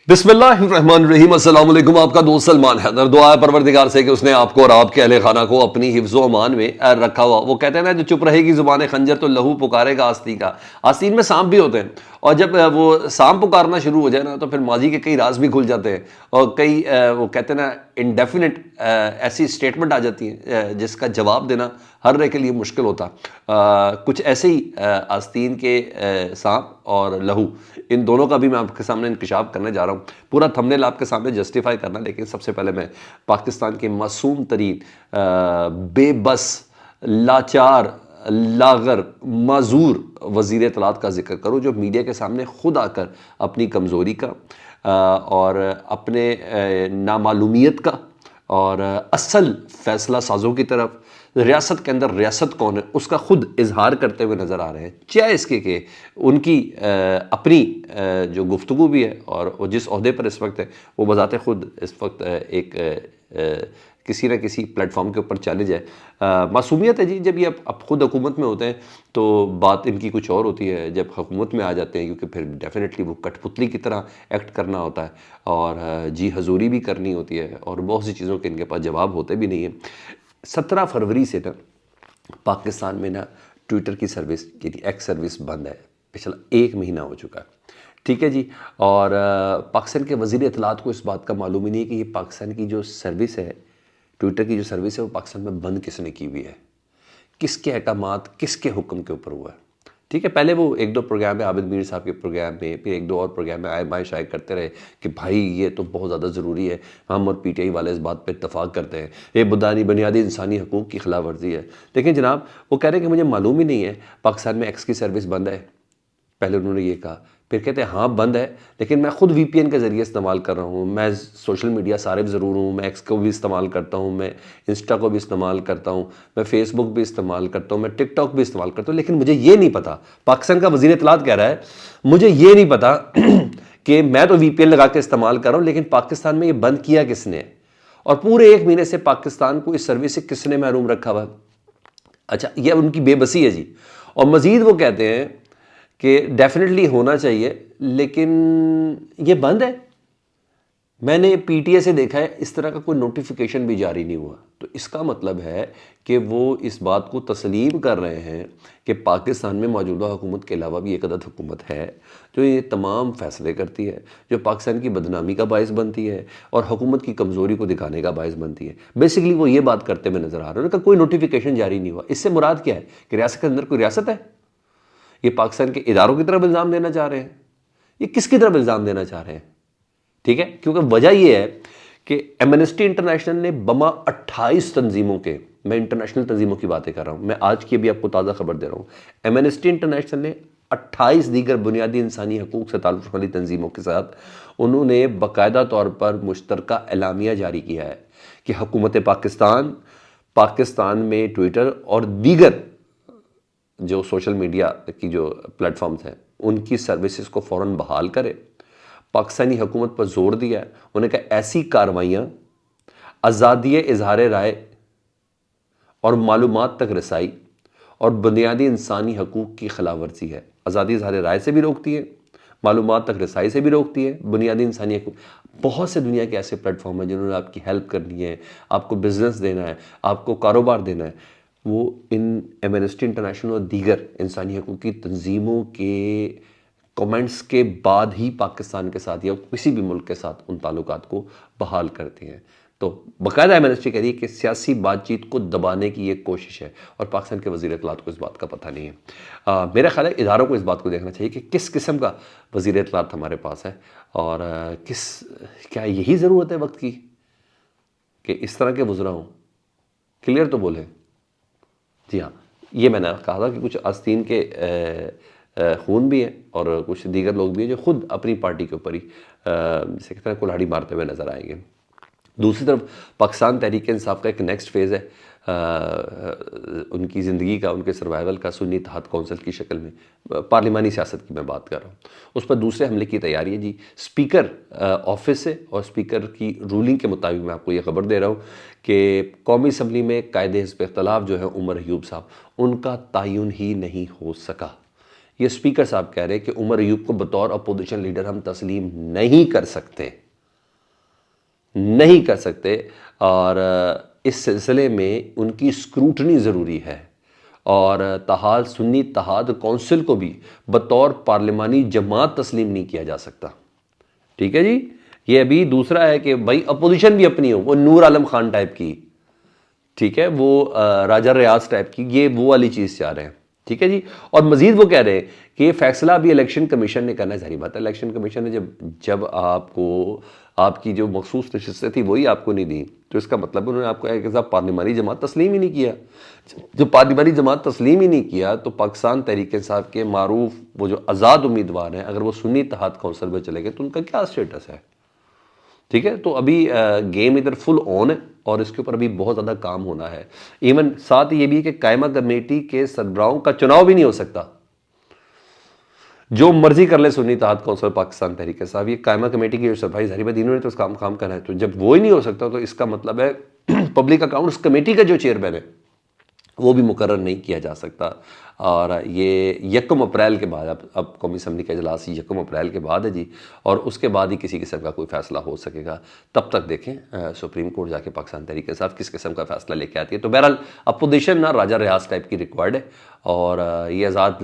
بسم اللہ الرحمن الرحیم۔ السلام علیکم، آپ کا دوست سلمان حیدر۔ دعا ہے پروردگار سے کہ اس نے آپ کو اور آپ کے اہل خانہ کو اپنی حفظ و امان میں رکھا ہوا۔ وہ کہتے ہیں نا، جو چپ رہے گی زبان خنجر تو لہو پکارے گا آستین کا۔ آستین میں سانپ بھی ہوتے ہیں، اور جب وہ سانپ پکارنا شروع ہو جائے نا تو پھر ماضی کے کئی راز بھی کھل جاتے ہیں، اور کئی وہ کہتے ہیں نا انڈیفینٹ ایسی اسٹیٹمنٹ آ جاتی ہیں جس کا جواب دینا ہر ایک کے لیے مشکل ہوتا۔ کچھ ایسے ہی آستین کے سانپ اور لہو، ان دونوں کا بھی میں آپ کے سامنے انکشاف کرنے جا رہا ہوں۔ پورا تھمبنیل آپ کے سامنے جسٹیفائی کرنا، لیکن سب سے پہلے میں پاکستان کے معصوم ترین بے بس، لاچار، لاغر، معذور وزیر اطلاعات کا ذکر کروں، جو میڈیا کے سامنے خود آ کر اپنی کمزوری کا اور اپنے نامعلومیت کا اور اصل فیصلہ سازوں کی طرف ریاست کے اندر ریاست کون ہے اس کا خود اظہار کرتے ہوئے نظر آ رہے ہیں، چاہے اس کے کہ ان کی اپنی جو گفتگو بھی ہے اور وہ جس عہدے پر اس وقت ہے وہ بذات خود اس وقت ایک کسی نہ کسی پلیٹ فارم کے اوپر چیلنج ہے۔ معصومیت ہے جی، جب یہ اب خود حکومت میں ہوتے ہیں تو بات ان کی کچھ اور ہوتی ہے، جب حکومت میں آ جاتے ہیں کیونکہ پھر ڈیفینیٹلی وہ کٹ پتلی کی طرح ایکٹ کرنا ہوتا ہے اور جی حضوری بھی کرنی ہوتی ہے، اور بہت سی چیزوں کے ان کے پاس جواب ہوتے بھی نہیں ہیں۔ 17 فروری سے نا پاکستان میں نا ٹویٹر کی سروس یعنی ایکس سروس بند ہے، پچھلا 1 مہینہ ہو چکا ہے، ٹھیک ہے جی۔ اور پاکستان کے وزیر اطلاعات کو اس بات کا معلوم ہی نہیں ہے کہ یہ پاکستان کی جو سروس ہے، ٹویٹر کی جو سروس ہے، وہ پاکستان میں بند کس نے کی ہوئی ہے، کس کے احکامات، کس کے حکم کے اوپر ہوا ہے، ٹھیک ہے۔ پہلے وہ 1-2 پروگرام میں عابد میر صاحب کے پروگرام میں، پھر 1-2 اور پروگرام میں آئے بائیں شائع کرتے رہے کہ بھائی یہ تو بہت زیادہ ضروری ہے، ہم اور پی ٹی آئی والے اس بات پہ اتفاق کرتے ہیں، یہ بنیادی انسانی حقوق کی خلاف ورزی ہے۔ لیکن جناب وہ کہہ رہے ہیں کہ مجھے معلوم ہی نہیں ہے پاکستان میں ایکس کی سروس بند ہے، پہلے انہوں نے یہ کہا، پھر کہتے ہیں ہاں بند ہے لیکن میں خود وی پی این کے ذریعے استعمال کر رہا ہوں، میں سوشل میڈیا سارے ضرور ہوں، میں ایکس کو بھی استعمال کرتا ہوں، میں انسٹا کو بھی استعمال کرتا ہوں، میں فیس بک بھی استعمال کرتا ہوں، میں ٹک ٹاک بھی استعمال کرتا ہوں، لیکن مجھے یہ نہیں پتا، پاکستان کا وزیر اطلاعات کہہ رہا ہے مجھے یہ نہیں پتا کہ میں تو وی پی این لگا کے استعمال کر رہا ہوں لیکن پاکستان میں یہ بند کیا کس نے، اور پورے 1 مہینے سے پاکستان کو اس سروس سے کس نے محروم رکھا ہوا۔ اچھا، یہ ان کی بے بسی ہے جی۔ اور مزید وہ کہتے ہیں کہ ڈیفینیٹلی ہونا چاہیے لیکن یہ بند ہے۔ میں نے پی ٹی اے سے دیکھا ہے اس طرح کا کوئی نوٹیفیکیشن بھی جاری نہیں ہوا، تو اس کا مطلب ہے کہ وہ اس بات کو تسلیم کر رہے ہیں کہ پاکستان میں موجودہ حکومت کے علاوہ بھی ایک عدد حکومت ہے جو یہ تمام فیصلے کرتی ہے، جو پاکستان کی بدنامی کا باعث بنتی ہے اور حکومت کی کمزوری کو دکھانے کا باعث بنتی ہے۔ بیسیکلی وہ یہ بات کرتے ہوئے نظر آ رہے ہیں کہ کوئی نوٹیفیکیشن جاری نہیں ہوا۔ اس سے مراد کیا ہے کہ ریاست کے اندر کوئی ریاست ہے؟ یہ پاکستان کے اداروں کی طرف الزام دینا چاہ رہے ہیں؟ یہ کس کی طرف الزام دینا چاہ رہے ہیں؟ ٹھیک ہے، کیونکہ وجہ یہ ہے کہ ایمنسٹی انٹرنیشنل نے بما 28 تنظیموں کے، میں انٹرنیشنل تنظیموں کی باتیں کر رہا ہوں، میں آج کی بھی آپ کو تازہ خبر دے رہا ہوں، ایمنسٹی انٹرنیشنل نے 28 دیگر بنیادی انسانی حقوق سے تعلق والی تنظیموں کے ساتھ انہوں نے باقاعدہ طور پر مشترکہ اعلامیہ جاری کیا ہے کہ حکومت پاکستان میں ٹویٹر اور دیگر جو سوشل میڈیا کی جو پلیٹ فارمز ہیں ان کی سروسز کو فوراً بحال کرے۔ پاکستانی حکومت پر زور دیا ہے، انہوں نے کہا ایسی کارروائیاں آزادی اظہار رائے اور معلومات تک رسائی اور بنیادی انسانی حقوق کی خلاف ورزی ہے۔ آزادی اظہار رائے سے بھی روکتی ہے، معلومات تک رسائی سے بھی روکتی ہے، بنیادی انسانی حقوق۔ بہت سے دنیا کے ایسے پلیٹ فارم ہیں جنہوں نے آپ کی ہیلپ کرنی ہے، آپ کو بزنس دینا ہے، آپ کو کاروبار دینا ہے، وہ ان ایمنسٹی انٹرنیشنل اور دیگر انسانی حقوق کی تنظیموں کے کومنٹس کے بعد ہی پاکستان کے ساتھ یا کسی بھی ملک کے ساتھ ان تعلقات کو بحال کرتے ہیں۔ تو باقاعدہ ایمنسٹی کہہ رہی ہے کہ سیاسی بات چیت کو دبانے کی یہ کوشش ہے، اور پاکستان کے وزیر اطلاعات کو اس بات کا پتہ نہیں ہے۔ میرا خیال ہے اداروں کو اس بات کو دیکھنا چاہیے کہ کس قسم کا وزیر اطلاعات ہمارے پاس ہے، اور کیا یہی ضرورت ہے وقت کی کہ اس طرح کے وزراء ہوں؟ کلیئر تو بولیں۔ جی ہاں، یہ میں نے کہا تھا کہ کچھ آستین کے خون بھی ہیں اور کچھ دیگر لوگ بھی ہیں جو خود اپنی پارٹی کے اوپر ہی جسے کہتے ہیں کلہاڑی مارتے ہوئے نظر آئیں گے۔ دوسری طرف پاکستان تحریک انصاف کا ایک نیکسٹ فیز ہے ان کی زندگی کا، ان کے سروائیول کا، سنی اتحاد کونسل کی شکل میں، پارلیمانی سیاست کی میں بات کر رہا ہوں۔ اس پر دوسرے حملے کی تیاری ہے جی، اسپیکر آفس سے، اور اسپیکر کی رولنگ کے مطابق میں آپ کو یہ خبر دے رہا ہوں کہ قومی اسمبلی میں قائد حزب اختلاف جو ہے عمر ایوب صاحب، ان کا تعین ہی نہیں ہو سکا۔ یہ اسپیکر صاحب کہہ رہے ہیں کہ عمر ایوب کو بطور اپوزیشن لیڈر ہم تسلیم نہیں کر سکتے، نہیں کر سکتے، اور اس سلسلے میں ان کی اسکروٹنی ضروری ہے، اور تاحال سنی اتحاد کونسل کو بھی بطور پارلیمانی جماعت تسلیم نہیں کیا جا سکتا۔ ٹھیک ہے جی، یہ ابھی دوسرا ہے کہ بھائی اپوزیشن بھی اپنی ہو، وہ نور عالم خان ٹائپ کی، ٹھیک ہے، وہ راجہ ریاض ٹائپ کی، یہ وہ والی چیز چاہ رہے ہیں۔ ٹھیک ہے جی، اور مزید وہ کہہ رہے ہیں کہ یہ فیصلہ بھی الیکشن کمیشن نے کرنا ہے۔ ظاہری بات ہے الیکشن کمیشن نے جب آپ کو آپ کی جو مخصوص نشستیں تھی وہی آپ کو نہیں دی، تو اس کا مطلب انہوں نے آپ کو ایک ایسا پارلیمانی جماعت تسلیم ہی نہیں کیا۔ جب پارلیمانی جماعت تسلیم ہی نہیں کیا تو پاکستان تحریک انصاف کے معروف وہ جو آزاد امیدوار ہیں، اگر وہ سنی اتحاد کونسل میں چلے گئے تو ان کا کیا اسٹیٹس ہے؟ ٹھیک ہے، تو ابھی گیم ادھر فل آن ہے اور اس کے اوپر ابھی بہت زیادہ کام ہونا ہے۔ ایون ساتھ یہ بھی ہے کہ قائمہ کمیٹی کے سربراہوں کا چناؤ بھی نہیں ہو سکتا، جو مرضی کر لے سنی اتحاد کونسل پاکستان تحریک انصاف، یہ قائمہ کمیٹی کی جو سربراہی ظاہری بات انہوں نے تو اس کام کرنا ہے، تو جب وہ ہی نہیں ہو سکتا تو اس کا مطلب ہے پبلک اکاؤنٹس کمیٹی کا جو چیئرمین ہے وہ بھی مقرر نہیں کیا جا سکتا، اور یہ 1 اپریل کے بعد اب قومی اسمبلی کا اجلاس 1 اپریل کے بعد ہے جی، اور اس کے بعد ہی کسی قسم کا کوئی فیصلہ ہو سکے گا۔ تب تک دیکھیں سپریم کورٹ جا کے پاکستان تحریک انصاف کس قسم کا فیصلہ لے کے آتی ہے۔ تو بہرحال اپوزیشن نہ راجہ ریاض ٹائپ کی ریکوائرڈ ہے، اور یہ آزاد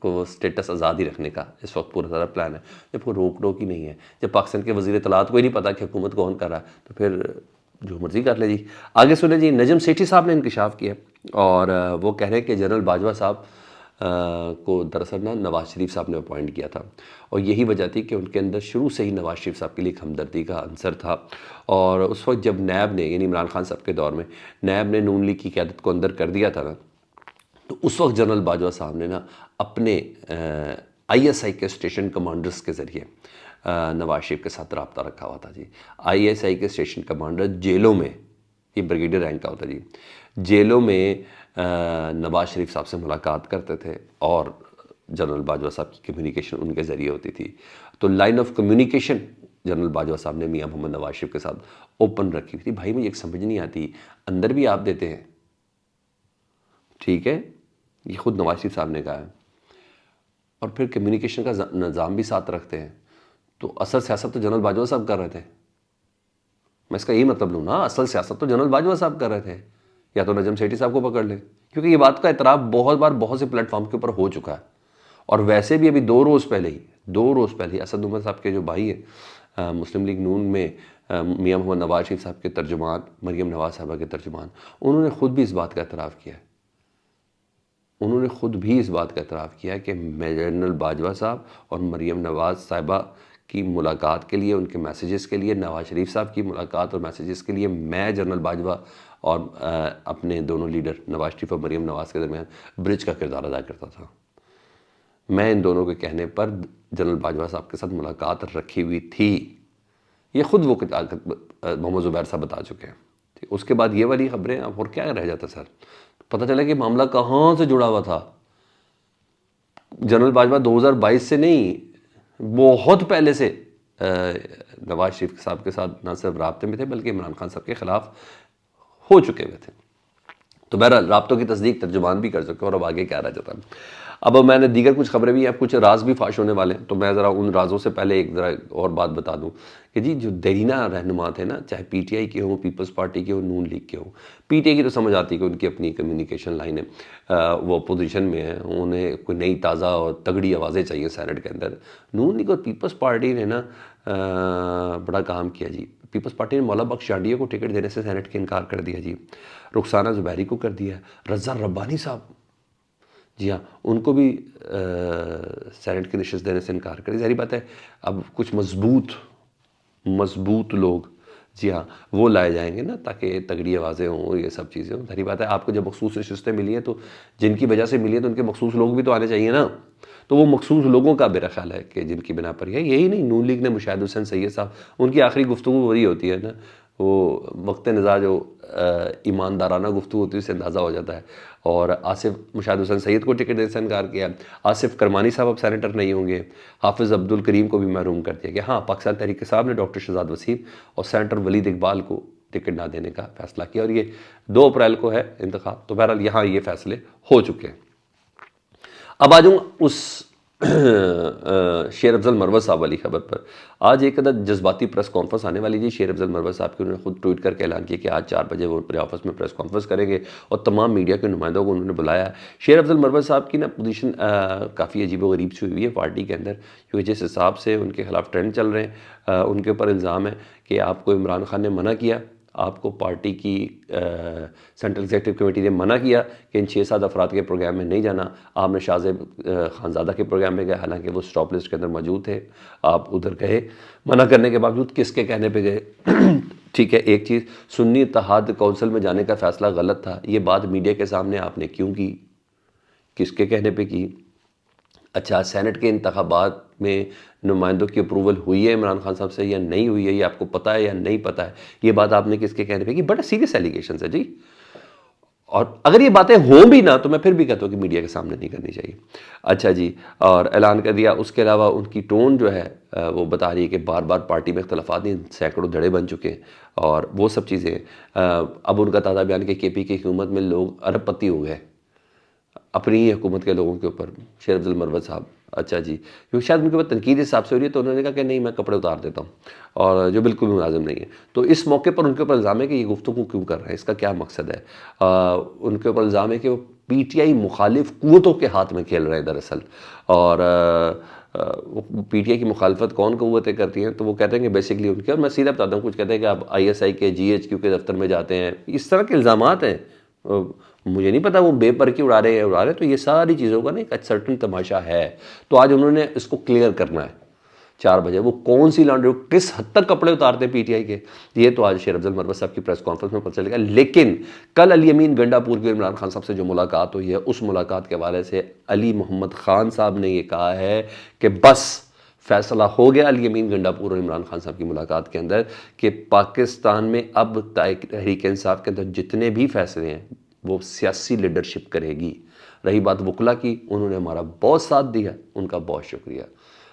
کو سٹیٹس آزاد ہی رکھنے کا اس وقت پورا سارا پلان ہے۔ جب کوئی روک ٹوک ہی نہیں ہے، جب پاکستان کے وزیر اطلاعات کو ہی نہیں پتا کہ حکومت کون کر رہا ہے، تو پھر جو مرضی کر لے جی۔ آگے سنیں جی، نجم سیٹھی صاحب نے انکشاف کیا اور وہ کہہ رہے ہیں کہ جنرل باجوہ صاحب کو دراصل نواز شریف صاحب نے اپوائنٹ کیا تھا، اور یہی وجہ تھی کہ ان کے اندر شروع سے ہی نواز شریف صاحب کے لیے ہمدردی کا عنصر تھا، اور اس وقت جب نیب نے یعنی عمران خان صاحب کے دور میں نیب نے نون لیگ کی قیادت کو اندر کر دیا تھا نا، تو اس وقت جنرل باجوہ صاحب نے اپنے آئی ایس آئی کے اسٹیشن کمانڈرز کے ذریعے نواز شریف کے ساتھ رابطہ رکھا ہوا تھا جی۔ آئی ایس آئی کے اسٹیشن کمانڈر جیلوں میں، یہ بریگیڈیئر رینک کا ہوتا جی، جیلوں میں نواز شریف صاحب سے ملاقات کرتے تھے، اور جنرل باجوہ صاحب کی کمیونیکیشن ان کے ذریعے ہوتی تھی۔ تو line of communication general Bajwa صاحب نے میاں محمد نواز شریف کے ساتھ اوپن رکھی تھی۔ بھائی مجھے ایک سمجھ نہیں آتی، اندر بھی آپ دیتے ہیں، ٹھیک ہے، یہ خود نواز شریف صاحب نے کہا ہے، اور پھر کمیونیکیشن کا نظام بھی ساتھ رکھتے ہیں، تو اصل سیاست تو جنرل باجوہ صاحب کر رہے تھے۔ میں اس کا یہی مطلب لوں نا، اصل سیاست تو جنرل باجوہ صاحب کر رہے تھے، یا تو نجم سیٹھی صاحب کو پکڑ لیں، کیونکہ یہ بات کا اعتراف بہت بار بہت سے پلیٹ فارم کے اوپر ہو چکا ہے۔ اور ویسے بھی ابھی 2 روز پہلے ہی اسد عمر صاحب کے جو بھائی ہیں مسلم لیگ نون میں، میاں محمد نواز شریف صاحب کے ترجمان مریم نواز صاحبہ کے ترجمان، انہوں نے خود بھی اس بات کا اعتراف کیا ہے، کہ جنرل باجوہ صاحب اور مریم نواز صاحبہ کی ملاقات کے لیے، ان کے میسیجز کے لیے، نواز شریف صاحب کی ملاقات اور میسیجز کے لیے میں جنرل باجوہ اور اپنے دونوں لیڈر نواز شریف اور مریم نواز کے درمیان برج کا کردار ادا کرتا تھا۔ میں ان دونوں کے کہنے پر جنرل باجوہ صاحب کے ساتھ ملاقات رکھی ہوئی تھی، یہ خود وہ محمد زبیر صاحب بتا چکے ہیں۔ اس کے بعد یہ والی خبریں، اب اور کیا رہ جاتا سر؟ پتہ چلا کہ معاملہ کہاں سے جڑا ہوا تھا۔ جنرل باجوہ 2022 سے نہیں، بہت پہلے سے نواز شریف صاحب کے ساتھ نہ صرف رابطے میں تھے بلکہ عمران خان صاحب کے خلاف ہو چکے ہوئے تھے۔ تو بہرحال رابطوں کی تصدیق ترجمان بھی کر چکے، اور اب آگے کیا رہ جاتا ہے۔ اب میں نے دیگر کچھ خبریں بھی ہیں، کچھ راز بھی فاش ہونے والے ہیں، تو میں ذرا ان رازوں سے پہلے ایک ذرا اور بات بتا دوں کہ جی جو دیرینہ رہنما تھے نا، چاہے پی ٹی آئی کے ہوں، پیپلز پارٹی کے ہوں، نون لیگ کے ہوں، پی ٹی آئی کی تو سمجھ آتی ہے کہ ان کی اپنی کمیونیکیشن لائن ہے، وہ اپوزیشن میں ہیں، انہیں کوئی نئی تازہ اور تگڑی آوازیں چاہیے سینٹ کے اندر۔ نون لیگ اور پیپلز پارٹی نے بڑا کام کیا جی۔ پیپلز پارٹی نے مولا بخش جانڈیہ کو ٹکٹ دینے سے سینٹ کے انکار کر دیا جی، رخسانہ زبیری کو کر دیا، رضا ربانی صاحب، جی ہاں، ان کو بھی سینٹ کی نشست دینے سے انکار کر دیا۔ ظاہری بات ہے اب کچھ مضبوط لوگ، جی ہاں، وہ لائے جائیں گے نا، تاکہ تگڑی آوازیں ہوں، یہ سب چیزیں ہوں۔ ظاہری بات ہے آپ کو جب مخصوص نشستیں ملی ہیں تو جن کی وجہ سے ملی ہیں تو ان کے مخصوص لوگ بھی تو آنے چاہیے نا، تو وہ مخصوص لوگوں کا میرا خیال ہے کہ جن کی بنا پر یہی نہیں، نون لیگ نے مشاہد حسین سید صاحب، ان کی آخری گفتگو وہی ہوتی ہے نا، وہ وقت نزاع جو ایماندارانہ گفتگو ہوتی ہے اس سے اندازہ ہو جاتا ہے۔ اور مشاہد حسین سید کو ٹکٹ دینے سے انکار کیا، آصف کرمانی صاحب اب سینیٹر نہیں ہوں گے، حافظ عبد الکریم کو بھی محروم کر دیا گیا۔ ہاں، پاکستان تحریک صاحب نے ڈاکٹر شہزاد وسیم اور سینیٹر ولید اقبال کو ٹکٹ نہ دینے کا فیصلہ کیا، اور یہ 2 اپریل کو ہے انتخاب، تو بہرحال یہاں یہ فیصلے ہو چکے ہیں۔ اب آ جاؤں اس شیر افضل مروت صاحب والی خبر پر. آج ایک عدد جذباتی پریس کانفرنس آنے والی جی شیر افضل مروت صاحب کی. انہوں نے خود ٹویٹ کر کے اعلان کیا کہ آج 4 بجے وہ اپنے آفس میں پریس کانفرنس کریں گے اور تمام میڈیا کے نمائندوں کو انہوں نے بلایا ہے. شیر افضل مروت صاحب کی نا پوزیشن کافی عجیب و غریب سی ہوئی ہے پارٹی کے اندر, کیونکہ جس حساب سے ان کے خلاف ٹرینڈ چل رہے ہیں, ان کے اوپر الزام ہے کہ آپ کو عمران خان نے منع کیا, آپ کو پارٹی کی سینٹرل ایگزیکٹو کمیٹی نے منع کیا کہ ان 6-7 افراد کے پروگرام میں نہیں جانا. آپ نے شاہ زیب خانزادہ کے پروگرام میں گئے, حالانکہ وہ سٹاپ لسٹ کے اندر موجود تھے, آپ ادھر گئے. منع کرنے کے باوجود کس کے کہنے پہ گئے؟ ٹھیک ہے, ایک چیز, سنی اتحاد کونسل میں جانے کا فیصلہ غلط تھا, یہ بات میڈیا کے سامنے آپ نے کیوں کی, کس کے کہنے پہ کی؟ اچھا, سینٹ کے انتخابات میں نمائندوں کی اپروول ہوئی ہے عمران خان صاحب سے یا نہیں ہوئی ہے, یہ آپ کو پتہ ہے یا نہیں پتہ ہے؟ یہ بات آپ نے کس کے کہنے پہ کی؟ بڑا سیریس ایلیگیشنز ہے جی. اور اگر یہ باتیں ہوں بھی نا تو میں پھر بھی کہتا ہوں کہ میڈیا کے سامنے نہیں کرنی چاہیے. اچھا جی, اور اعلان کر دیا. اس کے علاوہ ان کی ٹون جو ہے وہ بتا رہی ہے کہ بار بار پارٹی میں اختلافات نہیں, سینکڑوں دھڑے بن چکے ہیں اور وہ سب چیزیں. اب ان کا تازہ بیان کہ KP کی حکومت میں لوگ ارب پتی ہو گئے اپنی ہی حکومت کے لوگوں کے اوپر. شیر افضل مروت صاحب, اچھا جی, کیونکہ شاید ان کے اوپر تنقید حساب سے ہو رہی ہے تو انہوں نے کہا کہ نہیں میں کپڑے اتار دیتا ہوں, اور جو بالکل بھی ملازم نہیں ہے. تو اس موقع پر ان کے اوپر الزام ہے کہ یہ گفتگو کیوں کر رہے ہیں, اس کا کیا مقصد ہے. ان کے اوپر الزام ہے کہ وہ PTI مخالف قوتوں کے ہاتھ میں کھیل رہے ہیں دراصل. اور PTI کی مخالفت کون قوتیں کرتی ہیں, تو وہ کہتے ہیں کہ بیسکلی ان کے, اور میں سیدھا بتاتا ہوں, کچھ کہتے ہیں کہ آپ ISI کے GHQ کے دفتر میں جاتے ہیں, اس طرح کے الزامات ہیں. مجھے نہیں پتا وہ بے پر کی اڑا رہے ہیں, تو یہ ساری چیزوں کا نا ایک سرٹن تماشا ہے. تو آج انہوں نے اس کو کلیئر کرنا ہے 4 بجے, وہ کون سی لانڈری, کس حد تک کپڑے اتارتے ہیں PTI کے, یہ تو آج شیر افضل مروت صاحب کی پریس کانفرنس میں پتہ چلے گا. لیکن کل علی امین گنڈا پور کی عمران خان صاحب سے جو ملاقات ہوئی ہے, اس ملاقات کے حوالے سے علی محمد خان صاحب نے یہ کہا ہے کہ بس فیصلہ ہو گیا علی امین گنڈا پور اور عمران خان صاحب کی ملاقات کے اندر کہ پاکستان میں اب تحریک انصاف کے اندر جتنے بھی فیصلے ہیں وہ سیاسی لیڈرشپ کرے گی. رہی بات وکلا کی, انہوں نے ہمارا بہت ساتھ دیا, ان کا بہت شکریہ.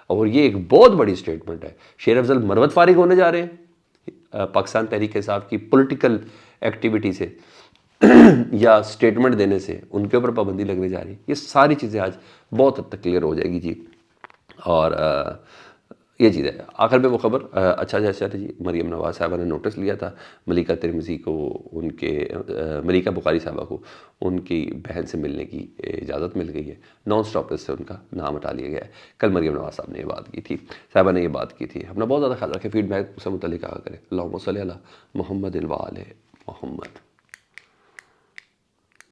اور یہ ایک بہت بڑی سٹیٹمنٹ ہے. شیر افضل مروت فارغ ہونے جا رہے ہیں پاکستان تحریک انصاف کی پولیٹیکل ایکٹیویٹی سے یا سٹیٹمنٹ دینے سے, ان کے اوپر پابندی لگنے جا رہی ہے. یہ ساری چیزیں آج بہت حد تک کلیئر ہو جائے گی جی. اور یہ چیز ہے. آخر میں وہ خبر اچھا جیسا تھا جی, مریم نواز صاحبہ نے نوٹس لیا تھا ملیکہ ترمذی کو, ان کے ملیکہ بخاری صاحبہ کو ان کی بہن سے ملنے کی اجازت مل گئی ہے. نان سٹاپ لسٹ سے ان کا نام ہٹا لیا گیا ہے. کل مریم نواز صاحب نے یہ بات کی تھی, صاحبہ نے یہ بات کی تھی. اپنا بہت زیادہ خیال رکھے, فیڈ بیک سے متعلق کہا کرے. اللہم صلی علی محمد و آل محمد.